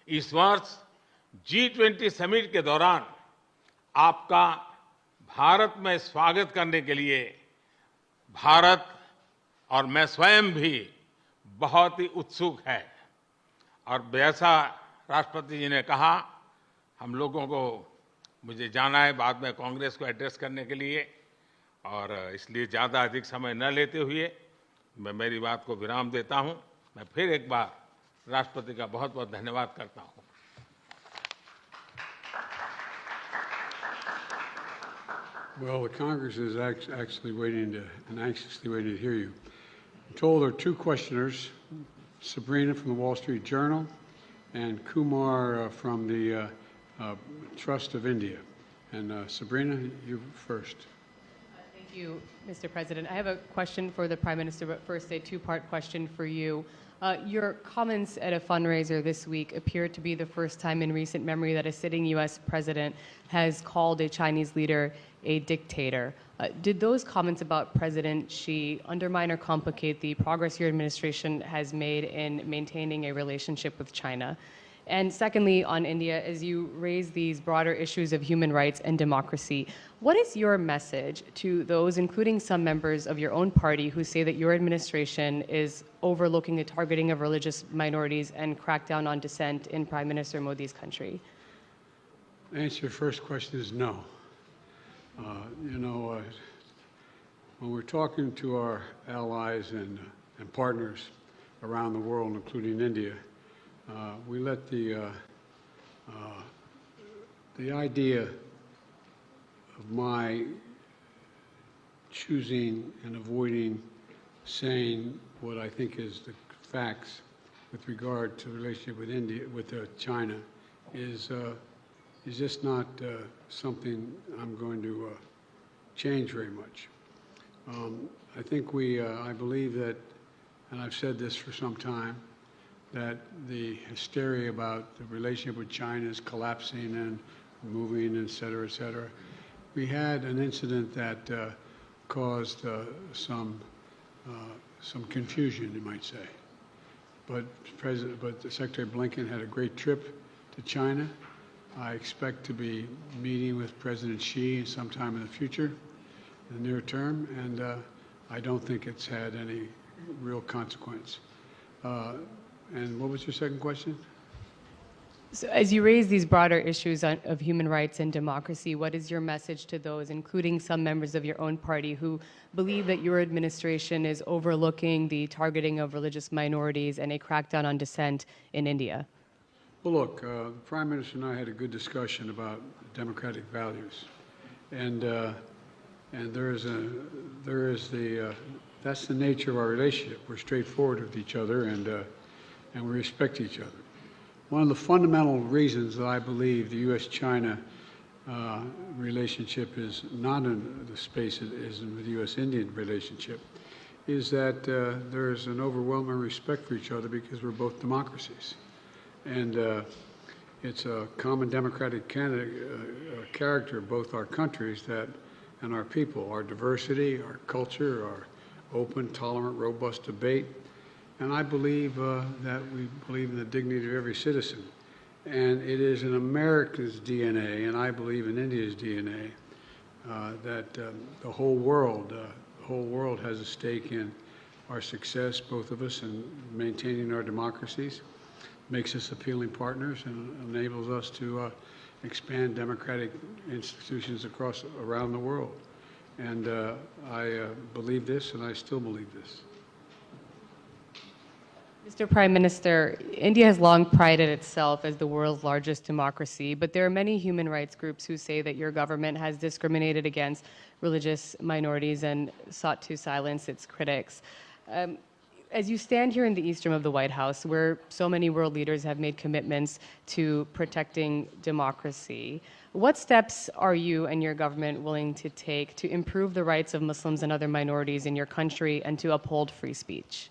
इस वर्ष G20 summit के दौरान आपका भारत में स्वागत करने के लिए भारत और मैं स्वयं भी बहुत ही उत्सुक है। और जैसा राष्ट्रपति जी ने कहा, हम लोगों को मुझे जाना है बाद में कांग्रेस को एड्रेस करने के लिए, और इसलिए ज़्यादा अधिक समय न लेते हुए मैं मेरी बात को विराम देता हूं। मैं फिर एक बार राष्ट्रपति का बहुत बहुत धन्यवाद करता हूं। Well, the Congress is actually waiting and anxiously waiting to hear you. I'm told there are two questioners, Sabrina from the Wall Street Journal and Kumar from the Trust of India. And Sabrina, you first. Thank you, Mr. President. I have a question for the Prime Minister, but first a two-part question for you. Your comments at a fundraiser this week appear to be the first time in recent memory that a sitting U.S. president has called a Chinese leader a dictator. Did those comments about President Xi undermine or complicate the progress your administration has made in maintaining a relationship with China? And secondly, on India, as you raise these broader issues of human rights and democracy, what is your message to those, including some members of your own party, who say that your administration is overlooking the targeting of religious minorities and crackdown on dissent in Prime Minister Modi's country? The answer to your first question is no. When we're talking to our allies and partners around the world, including India, we let the idea of my choosing and avoiding saying what I think is the facts with regard to the relationship with India, with China, is just not something I'm going to change very much. I think I believe that, and I've said this for some time, that the hysteria about the relationship with China is collapsing and moving, et cetera, et cetera. We had an incident that caused some confusion, you might say. But Secretary Blinken had a great trip to China. I expect to be meeting with President Xi sometime in the future, in the near term, and I don't think it's had any real consequence. And what was your second question? So as you raise these broader issues of human rights and democracy, what is your message to those, including some members of your own party, who believe that your administration is overlooking the targeting of religious minorities and a crackdown on dissent in India? Well, look, the Prime Minister and I had a good discussion about democratic values, and that's the nature of our relationship. We're straightforward with each other, and we respect each other. One of the fundamental reasons that I believe the U.S.-China relationship is not in the space it is in the U.S.-Indian relationship is that there's an overwhelming respect for each other because we're both democracies. And it's a common democratic character of both our countries and our people, our diversity, our culture, our open, tolerant, robust debate. And I believe that we believe in the dignity of every citizen. And it is in America's DNA, and I believe in India's DNA, that the whole world has a stake in our success, both of us, in maintaining our democracies, makes us appealing partners, and enables us to expand democratic institutions around the world. And I believe this, and I still believe this. Mr. Prime Minister, India has long prided itself as the world's largest democracy, but there are many human rights groups who say that your government has discriminated against religious minorities and sought to silence its critics. As you stand here in the East Room of the White House, where so many world leaders have made commitments to protecting democracy, what steps are you and your government willing to take to improve the rights of Muslims and other minorities in your country and to uphold free speech?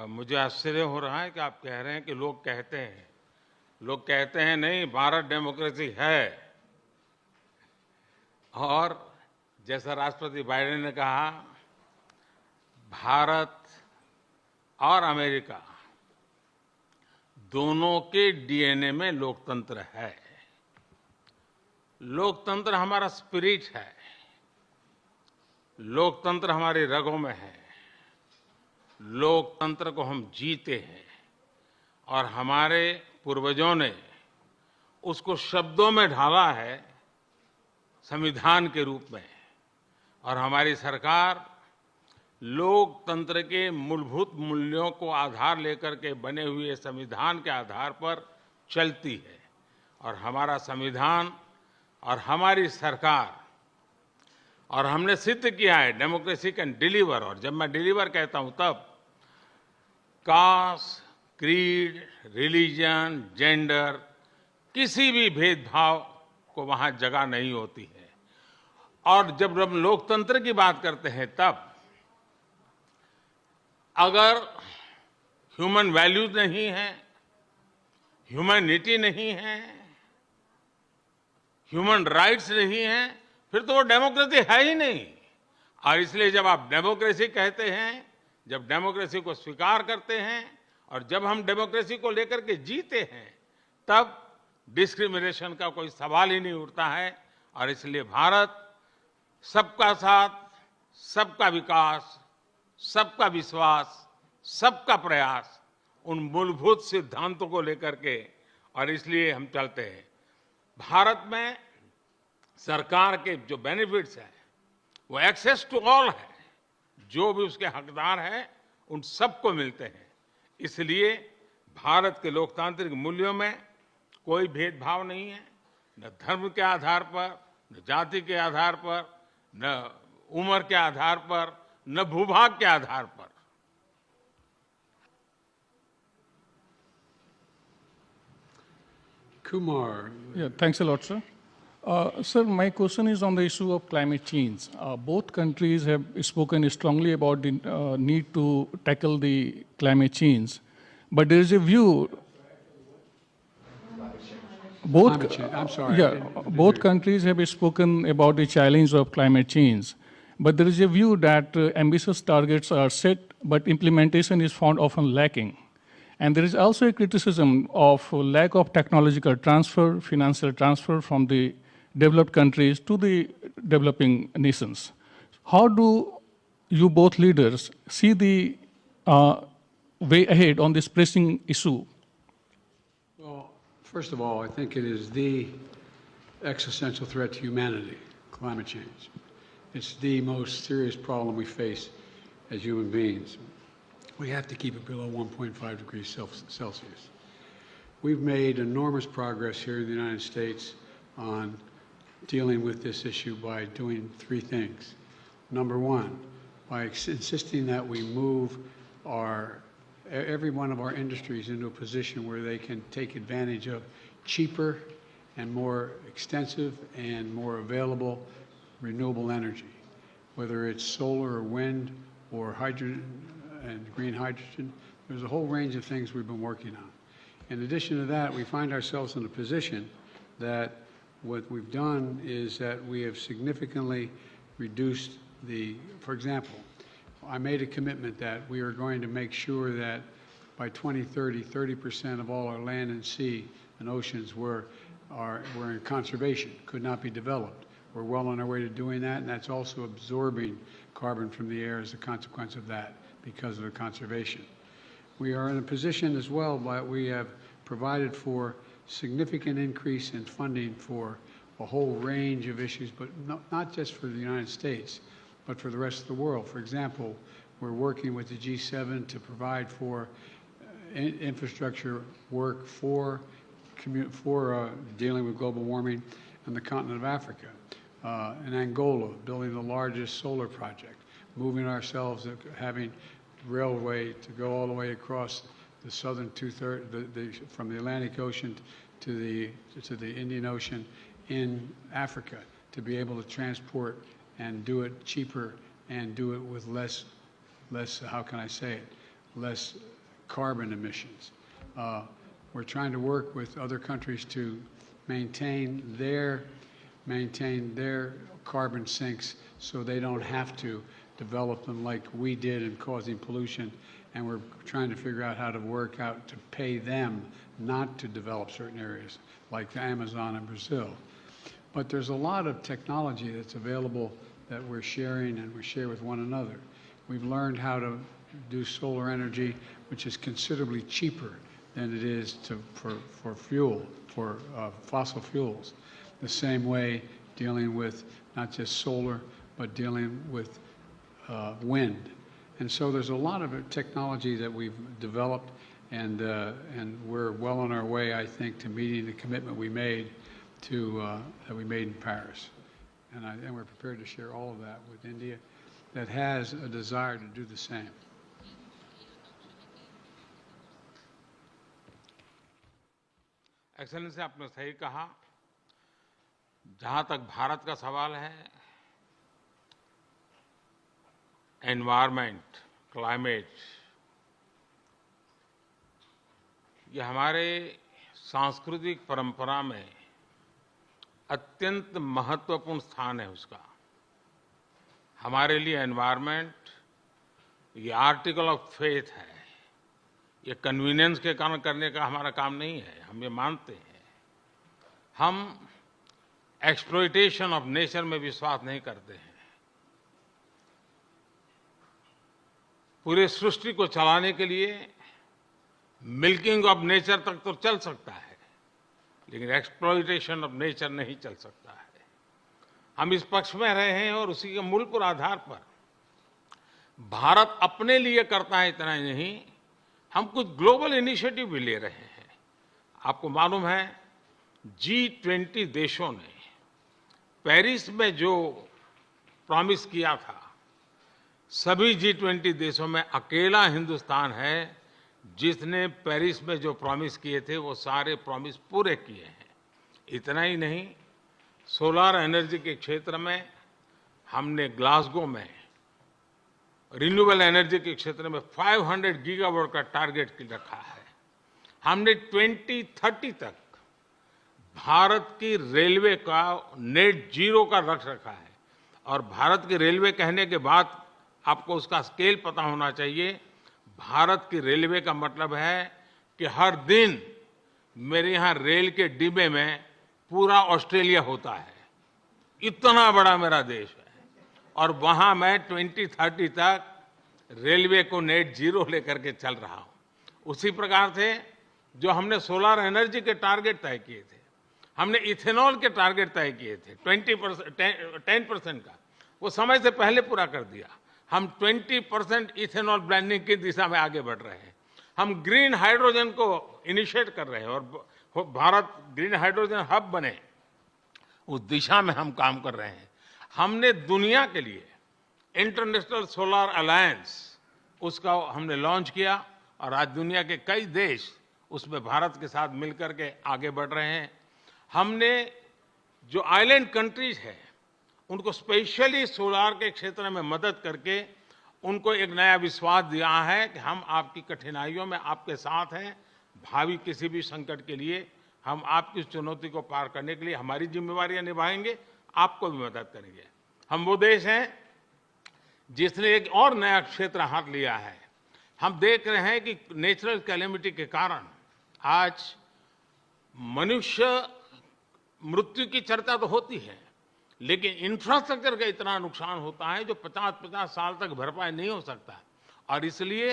मुझे आश्चर्य हो रहा है कि आप कह रहे हैं कि लोग कहते हैं नहीं, भारत डेमोक्रेसी है। और जैसा राष्ट्रपति बाइडेन ने कहा भारत और अमेरिका दोनों के डीएनए में लोकतंत्र है। लोकतंत्र हमारा स्पिरिट है, लोकतंत्र हमारी रगों में है, लोकतंत्र को हम जीते हैं और हमारे पूर्वजों ने उसको शब्दों में ढाला है संविधान के रूप में। और हमारी सरकार लोकतंत्र के मूलभूत मूल्यों को आधार लेकर के बने हुए संविधान के आधार पर चलती है। और हमारा संविधान और हमारी सरकार, और हमने सिद्ध किया है डेमोक्रेसी कैन डिलीवर। और जब मैं डिलीवर कहता हूं तब कास्ट, क्रीड, रिलीजन, जेंडर, किसी भी भेदभाव को वहां जगह नहीं होती है। और जब हम लोकतंत्र की बात करते हैं तब अगर ह्यूमन वैल्यूज नहीं है, ह्यूमैनिटी नहीं है, ह्यूमन राइट्स नहीं है, फिर तो वो डेमोक्रेसी है ही नहीं। और इसलिए जब आप डेमोक्रेसी कहते हैं, जब डेमोक्रेसी को स्वीकार करते हैं और जब हम डेमोक्रेसी को लेकर के जीते हैं, तब डिस्क्रिमिनेशन का कोई सवाल ही नहीं उठता है। और इसलिए भारत सबका साथ, सबका विकास, सबका विश्वास, सबका प्रयास, उन मूलभूत सिद्धांतों को लेकर के, और इसलिए हम चलते हैं। भारत में सरकार के जो बेनिफिट्स हैं वो एक्सेस टू ऑल है, जो भी उसके हकदार हैं उन सबको मिलते हैं। इसलिए भारत के लोकतांत्रिक मूल्यों में कोई भेदभाव नहीं है, न धर्म के आधार पर, न जाति के आधार पर, न उम्र के आधार पर, न भूभाग के आधार पर। Kumar. Yeah, thanks a lot, sir. Sir, my question is on the issue of climate change. Both countries have spoken strongly about the need to tackle the climate change, but there is a view. Climate change. I'm sorry. Yeah, both countries have spoken about the challenge of climate change, but there is a view that ambitious targets are set, but implementation is found often lacking. And there is also a criticism of lack of technological transfer, financial transfer from the developed countries to the developing nations. How do you both leaders see the way ahead on this pressing issue? Well, first of all, I think it is the existential threat to humanity, climate change. It's the most serious problem we face as human beings. We have to keep it below 1.5 degrees Celsius. We've made enormous progress here in the United States on dealing with this issue by doing three things. Number one, by insisting that we move every one of our industries into a position where they can take advantage of cheaper and more extensive and more available renewable energy, whether it's solar or wind or hydrogen and green hydrogen. There's a whole range of things we've been working on. In addition to that, we find ourselves in a position that what we've done is that we have significantly reduced for example, I made a commitment that we are going to make sure that by 2030, 30% of all our land and sea and oceans were in conservation, could not be developed. We're well on our way to doing that, and that's also absorbing carbon from the air as a consequence of that, because of the conservation. We are in a position as well, but we have provided for significant increase in funding for a whole range of issues, but not just for the United States, but for the rest of the world. For example, we're working with the G7 to provide for infrastructure work for dealing with global warming on the continent of Africa. In Angola, building the largest solar project, moving ourselves, having railway to go all the way across the southern from the Atlantic Ocean to the Indian Ocean in Africa, to be able to transport and do it cheaper and do it with less, how can I say it, less carbon emissions. We're trying to work with other countries to maintain their carbon sinks so they don't have to develop them like we did in causing pollution, and we're trying to figure out how to work out to pay them not to develop certain areas like the Amazon and Brazil. But there's a lot of technology that's available that we're sharing and we share with one another. We've learned how to do solar energy, which is considerably cheaper than it is for fuel, for fossil fuels. The same way dealing with not just solar, but dealing with wind. And so there's a lot of technology that we've developed, and we're well on our way, I think, to meeting the commitment we made that we made in Paris. And we're prepared to share all of that with India that has a desire to do the same. Excellency, आपने सही कहा। जहां तक भारत का सवाल है, environment, climate, ये हमारे सांस्कृतिक परंपरा में अत्यंत महत्वपूर्ण स्थान है उसका। हमारे लिए एनवायरमेंट ये आर्टिकल ऑफ फेथ है। ये कन्वीनियंस के कारण करने का हमारा काम नहीं है, हम ये मानते हैं। हम एक्सप्लॉइटेशन ऑफ नेचर में विश्वास नहीं करते हैं। पूरे सृष्टि को चलाने के लिए मिल्किंग ऑफ नेचर तक तो चल सकता है, लेकिन एक्सप्लॉइटेशन ऑफ नेचर नहीं चल सकता है। हम इस पक्ष में रहे हैं और उसी के मूल पर आधार पर भारत अपने लिए करता है, इतना ही नहीं, हम कुछ ग्लोबल इनिशिएटिव भी ले रहे हैं। आपको मालूम है, G20 देशों ने पेरिस में जो प्रॉमिस किया था, सभी G20 देशों में अकेला हिंदुस्तान है जिसने पेरिस में जो प्रॉमिस किए थे वो सारे प्रॉमिस पूरे किए हैं। इतना ही नहीं, सोलर एनर्जी के क्षेत्र में हमने ग्लासगो में रिन्यूएबल एनर्जी के क्षेत्र में 500 गीगावाट का टारगेट रखा है। हमने 2030 तक भारत की रेलवे का नेट जीरो का लक्ष्य रखा है। और भारत की रेलवे कहने के बाद आपको उसका स्केल पता होना चाहिए। भारत की रेलवे का मतलब है कि हर दिन मेरे यहाँ रेल के डिब्बे में पूरा ऑस्ट्रेलिया होता है। इतना बड़ा मेरा देश है और वहां मैं 2030 तक रेलवे को नेट जीरो लेकर के चल रहा हूं। उसी प्रकार से जो हमने सोलर एनर्जी के टारगेट तय किए थे, हमने इथेनॉल के टारगेट तय किए थे 10% का, वो समय से पहले पूरा कर दिया। हम 20% इथेनॉल ब्लेंडिंग की दिशा में आगे बढ़ रहे हैं। हम ग्रीन हाइड्रोजन को इनिशिएट कर रहे हैं और भारत ग्रीन हाइड्रोजन हब बने, उस दिशा में हम काम कर रहे हैं। हमने दुनिया के लिए इंटरनेशनल सोलर अलायंस उसका हमने लॉन्च किया और आज दुनिया के कई देश उसमें भारत के साथ मिलकर के आगे बढ़ रहे हैं। हमने जो आइलैंड कंट्रीज है उनको स्पेशली सोलार के क्षेत्र में मदद करके उनको एक नया विश्वास दिया है कि हम आपकी कठिनाइयों में आपके साथ हैं। भावी किसी भी संकट के लिए हम आपकी चुनौती को पार करने के लिए हमारी जिम्मेवारियां निभाएंगे, आपको भी मदद करेंगे। हम वो देश हैं जिसने एक और नया क्षेत्र हाथ लिया है। हम देख रहे हैं कि नेचुरल कैलेमिटी के कारण आज मनुष्य मृत्यु की चर्चा तो होती है, लेकिन इंफ्रास्ट्रक्चर का इतना नुकसान होता है जो 50-50 साल तक भरपाई नहीं हो सकता। और इसलिए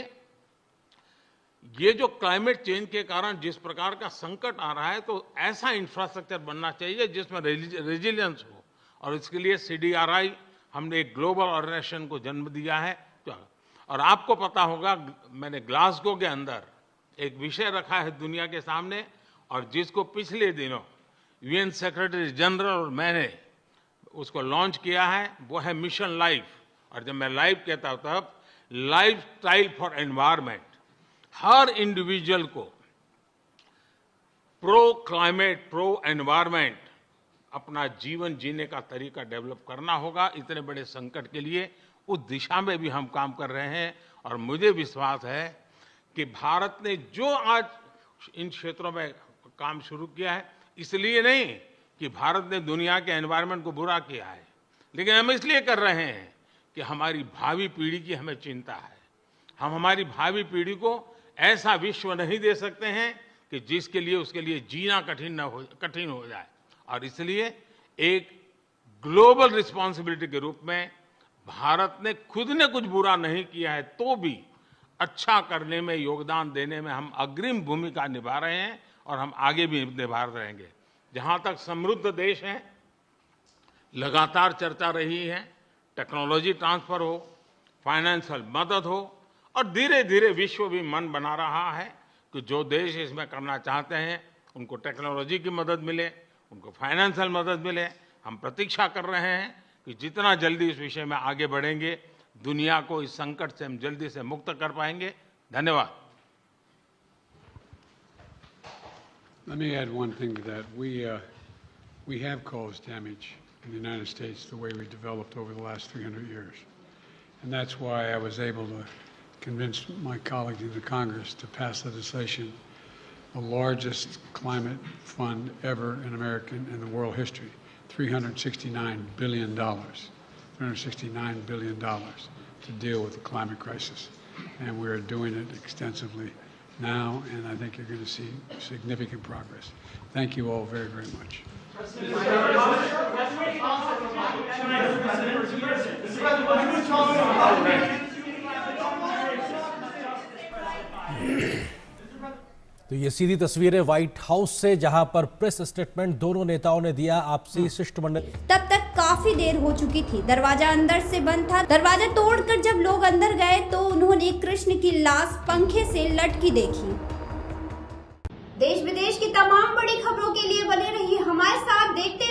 ये जो क्लाइमेट चेंज के कारण जिस प्रकार का संकट आ रहा है, तो ऐसा इंफ्रास्ट्रक्चर बनना चाहिए जिसमें रेजिलियंस हो। और इसके लिए CDRI हमने एक ग्लोबल ऑर्गेनाइजेशन को जन्म दिया है। और आपको पता होगा, मैंने ग्लासगो के अंदर एक विषय रखा है दुनिया के सामने, और जिसको पिछले दिनों UN सेक्रेटरी जनरल और मैंने उसको लॉन्च किया है, वो है मिशन लाइफ। और जब मैं लाइफ कहता हूं तब life style for environment. Her individual को प्रो क्लाइमेट, प्रो एनवायरमेंट अपना जीवन जीने का तरीका डेवलप करना होगा। इतने बड़े संकट के लिए उस दिशा में भी हम काम कर रहे हैं। और मुझे विश्वास है कि भारत ने जो आज इन क्षेत्रों में काम शुरू किया है, इसलिए नहीं कि भारत ने दुनिया के एनवायरमेंट को बुरा किया है, लेकिन हम इसलिए कर रहे हैं कि हमारी भावी पीढ़ी की हमें चिंता है। हम हमारी भावी पीढ़ी को ऐसा विश्व नहीं दे सकते हैं कि जिसके लिए उसके लिए जीना कठिन हो जाए। और इसलिए एक ग्लोबल रिस्पॉन्सिबिलिटी के रूप में भारत ने खुद ने कुछ बुरा नहीं किया है तो भी अच्छा करने में, योगदान देने में हम अग्रिम भूमिका निभा रहे हैं और हम आगे भी निभा रहेंगे। जहां तक समृद्ध देश है, लगातार चर्चा रही है, टेक्नोलॉजी ट्रांसफर हो, फाइनेंशियल मदद हो, और धीरे धीरे विश्व भी मन बना रहा है कि जो देश इसमें करना चाहते हैं उनको टेक्नोलॉजी की मदद मिले, उनको फाइनेंशियल मदद मिले। हम प्रतीक्षा कर रहे हैं कि जितना जल्दी इस विषय में आगे बढ़ेंगे, दुनिया को इस संकट से हम जल्दी से मुक्त कर पाएंगे। धन्यवाद। Let me add one thing to that. We have caused damage in the United States the way we developed over the last 300 years. And that's why I was able to convince my colleagues in the Congress to pass legislation, the largest climate fund ever in American and the world history, $369 billion. $369 billion to deal with the climate crisis. And we're doing it extensively now, and I think you're going to see significant progress. Thank you all very, very much. तो ये सीधी तस्वीरें white house से, जहां पर press statement दोनों नेताओं ने दिया। आपसी शिष्टमंडल तब तक काफी देर हो चुकी थी। दरवाजा अंदर से बंद था। दरवाजा तोड़कर जब लोग अंदर गए तो उन्होंने कृष्ण की लाश पंखे से लटकी देखी। देश विदेश की तमाम बड़ी खबरों के लिए बने रहिए हमारे साथ। देखते